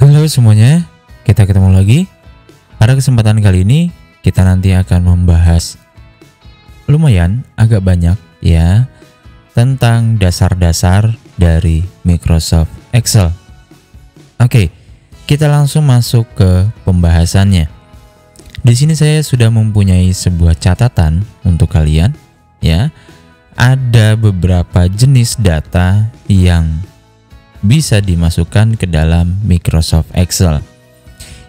Halo semuanya, kita ketemu lagi. Pada kesempatan kali ini kita nanti akan membahas lumayan agak banyak ya tentang dasar-dasar dari Microsoft Excel. Oke, kita langsung masuk ke pembahasannya. Di sini saya sudah mempunyai sebuah catatan untuk kalian ya. Ada beberapa jenis data yang bisa dimasukkan ke dalam Microsoft Excel.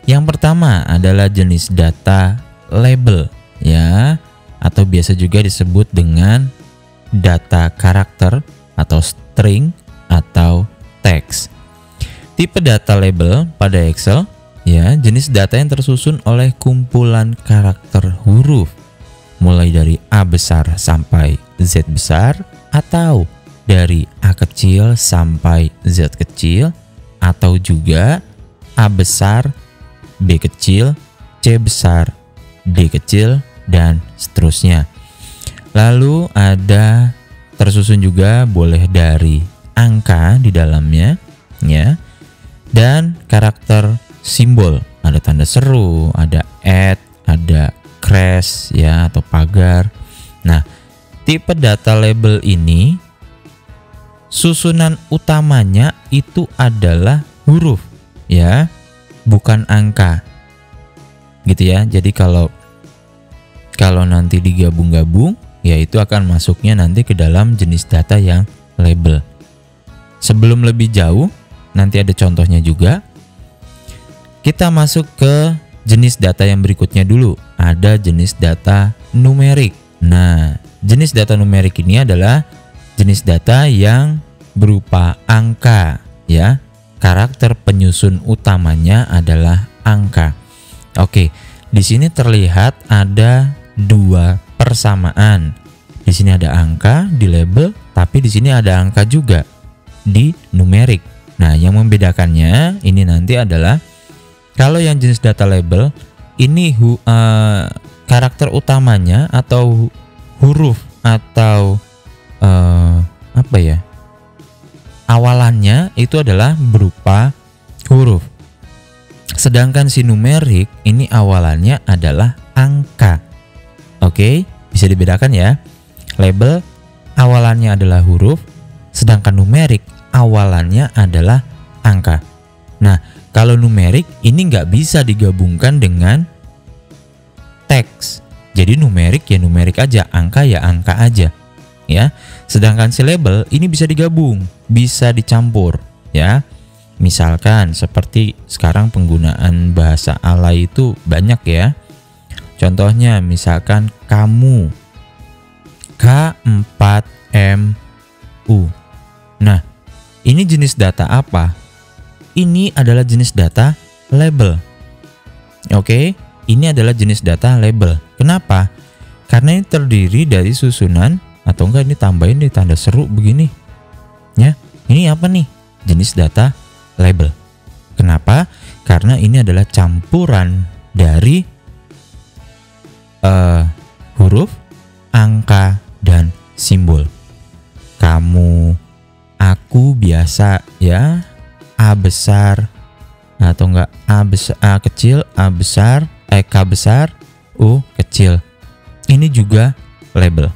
Yang pertama adalah jenis data label ya, atau biasa juga disebut dengan data karakter atau string atau teks. Tipe data label pada Excel ya, jenis data yang tersusun oleh kumpulan karakter huruf mulai dari A besar sampai Z besar, atau dari A kecil sampai Z kecil, atau juga A besar, B kecil, C besar, D kecil, dan seterusnya. Lalu ada tersusun juga boleh dari angka di dalamnya ya, dan karakter simbol. Ada tanda seru, ada @ ada crash ya atau pagar. Nah, tipe data label ini susunan utamanya itu adalah huruf ya, bukan angka. Gitu ya. Jadi kalau nanti digabung-gabung ya itu akan masuknya nanti ke dalam jenis data yang label. Sebelum lebih jauh, nanti ada contohnya juga. Kita masuk ke jenis data yang berikutnya dulu. Ada jenis data numerik. Nah, jenis data numerik ini adalah jenis data yang berupa angka ya. Karakter penyusun utamanya adalah angka. Oke, di sini terlihat ada dua persamaan. Di sini ada angka di label, tapi di sini ada angka juga di numerik. Nah, yang membedakannya ini nanti adalah kalau yang jenis data label ini karakter utamanya atau huruf atau awalannya itu adalah berupa huruf. Sedangkan si numerik ini awalannya adalah angka. Oke, bisa dibedakan ya. Label awalannya adalah huruf, sedangkan numerik awalannya adalah angka. Nah, kalau numerik ini nggak bisa digabungkan dengan teks. Jadi numerik ya numerik aja, angka ya angka aja. Ya. Sedangkan si label ini bisa digabung, bisa dicampur ya. Misalkan seperti sekarang penggunaan bahasa alay itu banyak ya. Contohnya misalkan kamu, K4MU. Nah, ini jenis data apa? Ini adalah jenis data label. Oke, ini adalah jenis data label. Kenapa? Karena ini terdiri dari susunan, atau enggak ini tambahin di tanda seru begini. Ya, ini apa nih? Jenis data label. Kenapa? Karena ini adalah campuran dari huruf, angka, dan simbol. Kamu, aku biasa ya. A besar atau enggak A besar, A kecil, A besar, K besar, U kecil. Ini juga label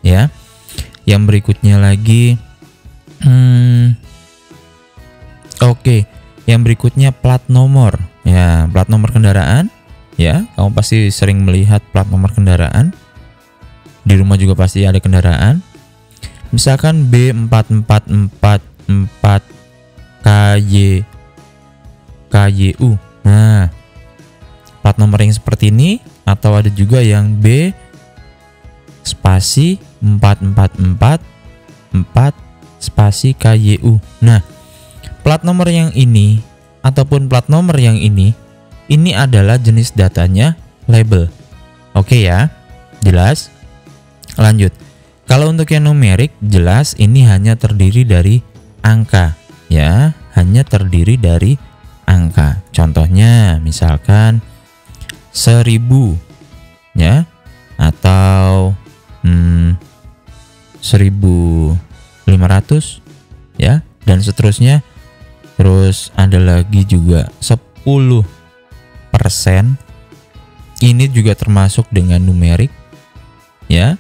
ya. Yang berikutnya lagi oke, yang berikutnya plat nomor ya, plat nomor kendaraan ya. Kamu pasti sering melihat plat nomor kendaraan. Di rumah juga pasti ada kendaraan. Misalkan B4444 KYU. Nah, plat nomor yang seperti ini, atau ada juga yang B spasi 4444 spasi KYU. Nah, plat nomor yang ini ataupun plat nomor yang ini adalah jenis datanya label. Oke ya, jelas? Lanjut. Kalau untuk yang numerik, jelas ini hanya terdiri dari angka ya, hanya terdiri dari angka. Contohnya misalkan 1000 ya, atau 1500 ya, dan seterusnya Terus ada lagi juga 10%. Ini juga termasuk dengan numerik, ya.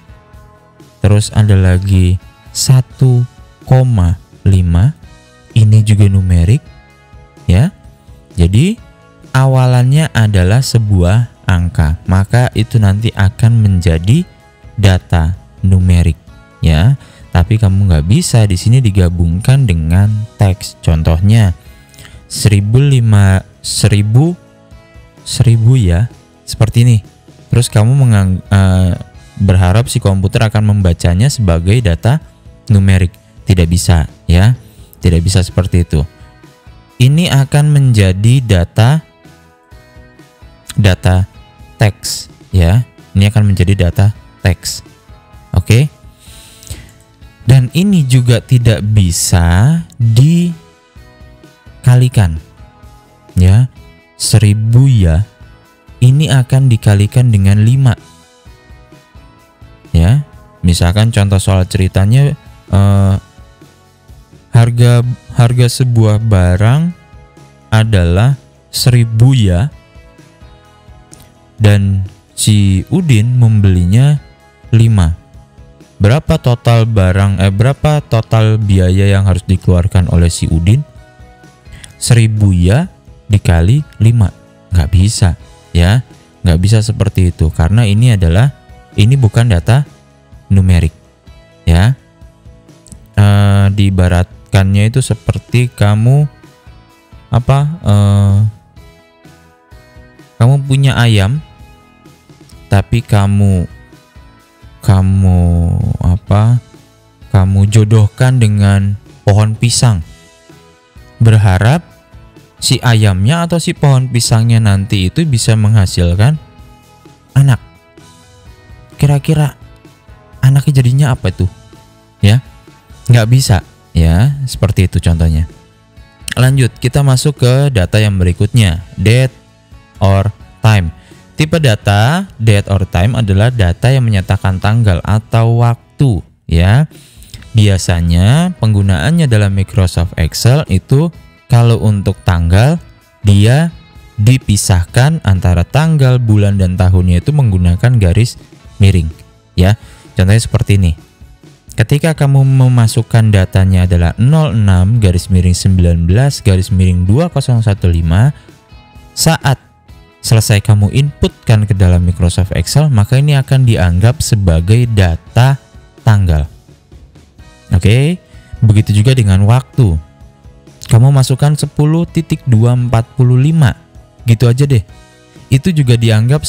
Terus ada lagi 1,5. Ini juga numerik, ya. Jadi awalannya adalah sebuah angka, maka itu nanti akan menjadi data numerik, ya. Tapi kamu nggak bisa di sini digabungkan dengan teks. Contohnya 1000 ya, seperti ini. Terus kamu berharap si komputer akan membacanya sebagai data numerik. Tidak bisa, ya. Tidak bisa seperti itu. Ini akan menjadi data teks, ya. Ini akan menjadi data teks. Oke. Dan ini juga tidak bisa dikalikan, ya. 1000 ya, ini akan dikalikan dengan 5, ya. Misalkan contoh soal ceritanya, harga sebuah barang adalah 1000 ya, dan si Udin membelinya 5. Berapa total berapa total biaya yang harus dikeluarkan oleh si Udin? 1000 ya dikali 5. Nggak bisa, ya. Nggak bisa seperti itu, karena ini bukan data numerik, ya. Diibaratkannya itu seperti kamu kamu punya ayam, tapi kamu jodohkan dengan pohon pisang, berharap si ayamnya atau si pohon pisangnya nanti itu bisa menghasilkan anak. Kira-kira anaknya jadinya apa tuh, ya? Nggak bisa, ya. Seperti itu contohnya. Lanjut, kita masuk ke data yang berikutnya, date or time. Tipe data date or time adalah data yang menyatakan tanggal atau waktu, ya. Biasanya penggunaannya dalam Microsoft Excel itu kalau untuk tanggal dia dipisahkan antara tanggal, bulan, dan tahunnya itu menggunakan garis miring, ya. Contohnya seperti ini. Ketika kamu memasukkan datanya adalah 06-19-2015, saat selesai kamu inputkan ke dalam Microsoft Excel, maka ini akan dianggap sebagai data tanggal. Oke, begitu juga dengan waktu. Kamu masukkan 10.245, gitu aja deh. Itu juga dianggap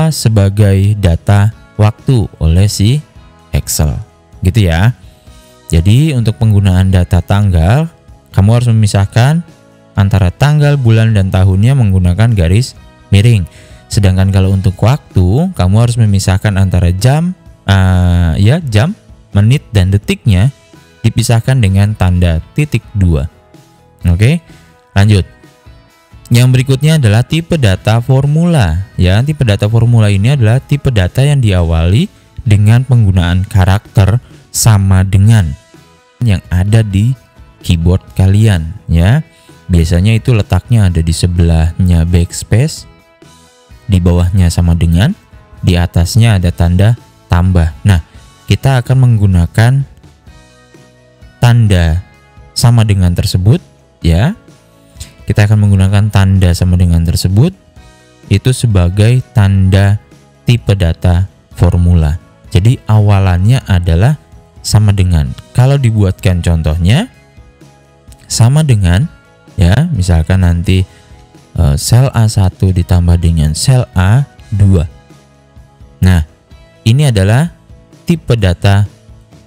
sebagai data waktu oleh si Excel. Gitu ya. Jadi untuk penggunaan data tanggal, kamu harus memisahkan antara tanggal, bulan, dan tahunnya menggunakan garis miring. Sedangkan kalau untuk waktu, kamu harus memisahkan antara jam, jam, menit, dan detiknya dipisahkan dengan tanda titik 2. Oke, lanjut. Yang berikutnya adalah tipe data formula. Ya, tipe data formula ini adalah tipe data yang diawali dengan penggunaan karakter sama dengan yang ada di keyboard kalian, ya. Biasanya itu letaknya ada di sebelahnya backspace, di bawahnya sama dengan, di atasnya ada tanda tambah. Nah, kita akan menggunakan tanda sama dengan tersebut, ya. Kita akan menggunakan tanda sama dengan tersebut itu sebagai tanda tipe data formula. Jadi awalannya adalah sama dengan. Kalau dibuatkan contohnya sama dengan, ya, misalkan nanti sel A1 ditambah dengan sel A2. Nah, ini adalah tipe data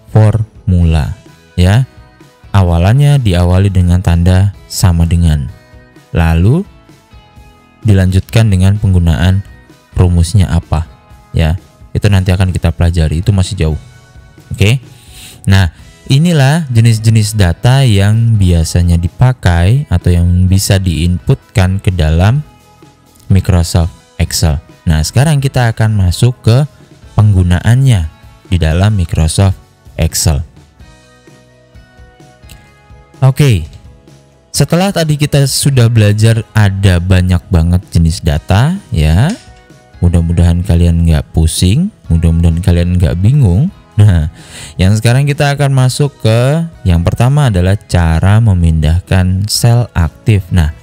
formula, ya. Awalannya diawali dengan tanda sama dengan. Lalu dilanjutkan dengan penggunaan rumusnya apa, ya. Itu nanti akan kita pelajari, itu masih jauh. Oke. Nah, inilah jenis-jenis data yang biasanya dipakai atau yang bisa diinputkan ke dalam Microsoft Excel. Nah, sekarang kita akan masuk ke penggunaannya di dalam Microsoft Excel. Oke, Setelah tadi kita sudah belajar ada banyak banget jenis data ya. Mudah-mudahan kalian nggak pusing, mudah-mudahan kalian nggak bingung. Nah, yang sekarang kita akan masuk ke yang pertama adalah cara memindahkan sel aktif. Nah,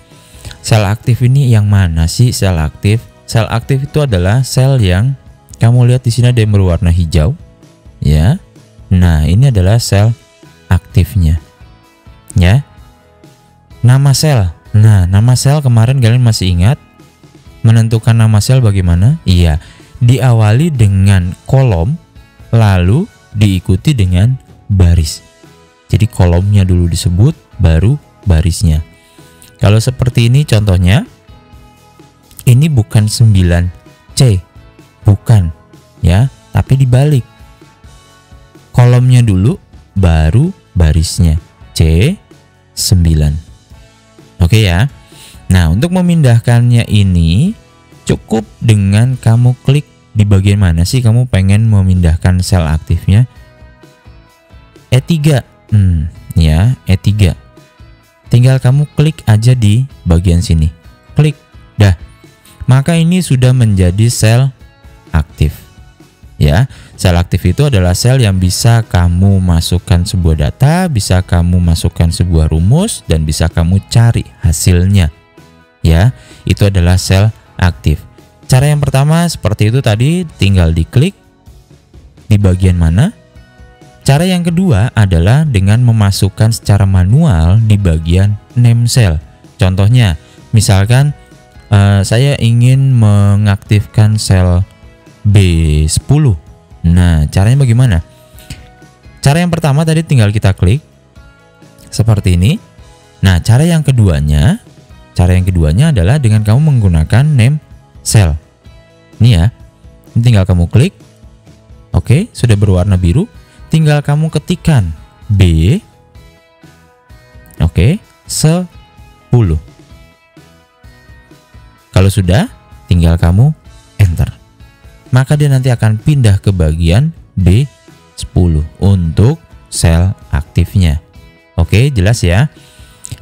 sel aktif ini yang mana sih sel aktif? Sel aktif itu adalah sel yang kamu lihat di sini ada yang berwarna hijau ya. Nah, ini adalah sel aktifnya ya. Nama sel. Nah, nama sel kemarin kalian masih ingat menentukan nama sel bagaimana? Iya, diawali dengan kolom lalu diikuti dengan baris. Jadi kolomnya dulu disebut baru barisnya. Kalau seperti ini contohnya, ini bukan 9C. Bukan ya, tapi dibalik. Kolomnya dulu baru barisnya C9. Oke ya. Nah, untuk memindahkannya ini cukup dengan kamu klik di bagian mana sih kamu pengen memindahkan sel aktifnya. E3. Ya, E3. Tinggal kamu klik aja di bagian sini. Klik. Dah. Maka ini sudah menjadi sel aktif. Ya, sel aktif itu adalah sel yang bisa kamu masukkan sebuah data, bisa kamu masukkan sebuah rumus, dan bisa kamu cari hasilnya. Ya, itu adalah sel aktif. Cara yang pertama seperti itu tadi, tinggal diklik di bagian mana. Cara yang kedua adalah dengan memasukkan secara manual di bagian name cell. Contohnya, misalkan saya ingin mengaktifkan sel B10. Nah, caranya bagaimana? Cara yang pertama tadi tinggal kita klik seperti ini. Nah, cara yang keduanya adalah dengan kamu menggunakan name cell. Ini ya. Ini tinggal kamu klik. Oke, sudah berwarna biru. Tinggal kamu ketikkan B. Oke, 10. Kalau sudah, tinggal kamu enter. Maka dia nanti akan pindah ke bagian B10 untuk sel aktifnya. Oke, jelas ya?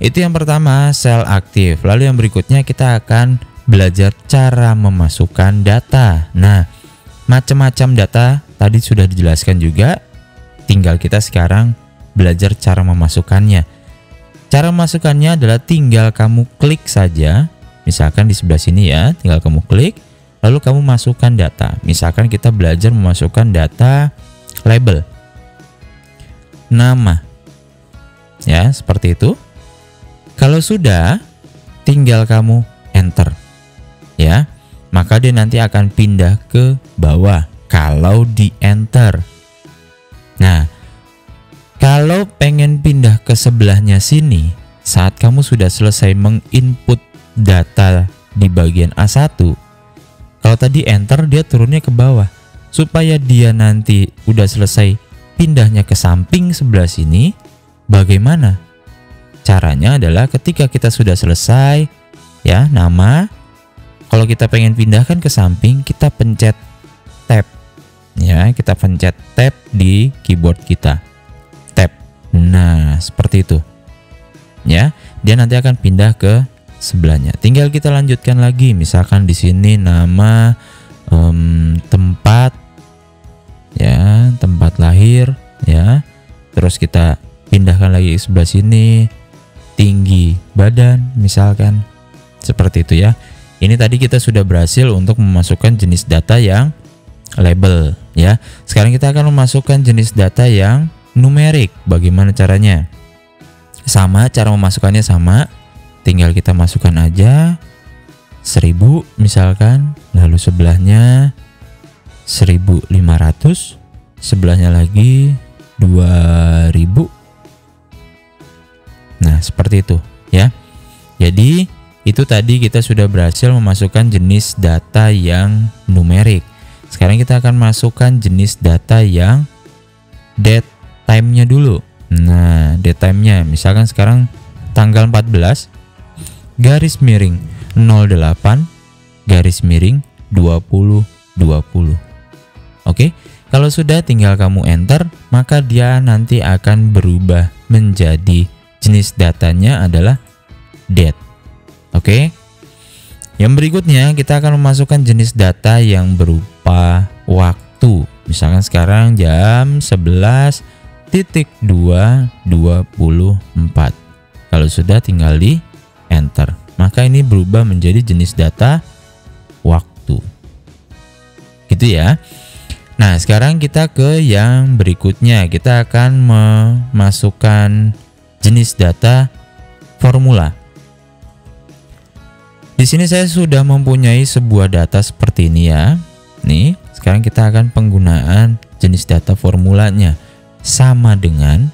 Itu yang pertama, sel aktif. Lalu yang berikutnya kita akan belajar cara memasukkan data. Nah, macam-macam data tadi sudah dijelaskan juga. Tinggal kita sekarang belajar cara memasukkannya. Cara memasukkannya adalah tinggal kamu klik saja. Misalkan di sebelah sini ya, tinggal kamu klik. Lalu kamu masukkan data. Misalkan kita belajar memasukkan data label, nama, ya seperti itu. Kalau sudah, tinggal kamu enter, ya. Maka dia nanti akan pindah ke bawah. Kalau di enter. Nah, kalau pengen pindah ke sebelahnya sini, saat kamu sudah selesai menginput data di bagian A1. Kalau tadi enter, dia turunnya ke bawah. Supaya dia nanti udah selesai pindahnya ke samping sebelah sini, bagaimana? Caranya adalah ketika kita sudah selesai, ya nama, kalau kita pengen pindahkan ke samping, kita pencet tab. Ya, kita pencet tab di keyboard kita. Tab. Nah, seperti itu. Ya, dia nanti akan pindah ke sebelahnya. Tinggal kita lanjutkan lagi, misalkan di sini nama, tempat, ya tempat lahir, ya. Terus kita pindahkan lagi ke sebelah sini, tinggi badan, misalkan seperti itu ya. Ini tadi kita sudah berhasil untuk memasukkan jenis data yang label, ya. Sekarang kita akan memasukkan jenis data yang numerik. Bagaimana caranya? Sama, cara memasukkannya sama. Tinggal kita masukkan aja 1000 misalkan, lalu sebelahnya 1500, sebelahnya lagi 2000. Nah, seperti itu ya. Jadi itu tadi kita sudah berhasil memasukkan jenis data yang numerik. Sekarang kita akan masukkan jenis data yang date time-nya dulu. Nah, date time-nya misalkan sekarang tanggal 14 garis miring 08 garis miring 2020. Oke, kalau sudah tinggal kamu enter, maka dia nanti akan berubah menjadi jenis datanya adalah date. Oke. Yang berikutnya kita akan memasukkan jenis data yang berupa waktu. Misalkan sekarang jam 11.2.24. Kalau sudah tinggal di enter. Maka ini berubah menjadi jenis data waktu. Gitu ya. Nah, sekarang kita ke yang berikutnya. Kita akan memasukkan jenis data formula. Di sini saya sudah mempunyai sebuah data seperti ini ya. Nih, sekarang kita akan penggunaan jenis data formulanya sama dengan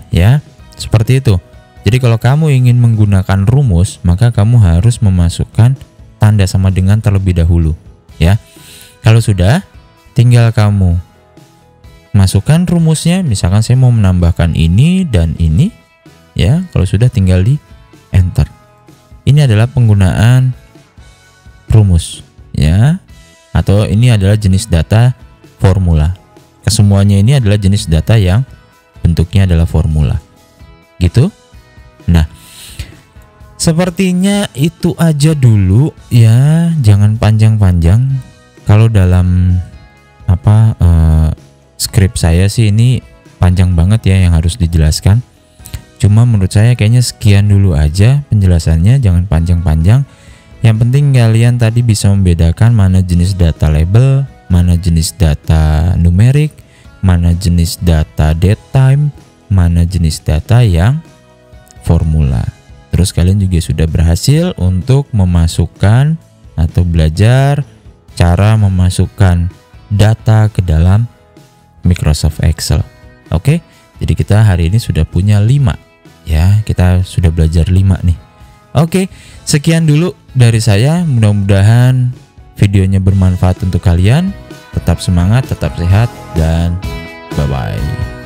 ya, seperti itu. Jadi kalau kamu ingin menggunakan rumus, maka kamu harus memasukkan tanda sama dengan terlebih dahulu ya. Kalau sudah, tinggal kamu masukkan rumusnya. Misalkan saya mau menambahkan ini dan ini ya. Kalau sudah, tinggal di enter. Ini adalah penggunaan rumus ya, atau ini adalah jenis data formula. Kesemuanya ini adalah jenis data yang bentuknya adalah formula gitu. Nah, sepertinya itu aja dulu ya, jangan panjang-panjang. Kalau dalam skrip saya sih ini panjang banget ya yang harus dijelaskan. Cuma menurut saya kayaknya sekian dulu aja penjelasannya, jangan panjang-panjang. Yang penting kalian tadi bisa membedakan mana jenis data label, mana jenis data numerik, mana jenis data date time, mana jenis data yang formula. Terus kalian juga sudah berhasil untuk memasukkan atau belajar cara memasukkan data ke dalam Microsoft Excel. Oke, jadi kita hari ini sudah punya 5 ya, kita sudah belajar 5 nih. Oke, sekian dulu dari saya. Mudah-mudahan videonya bermanfaat untuk kalian. Tetap semangat, tetap sehat, dan bye-bye.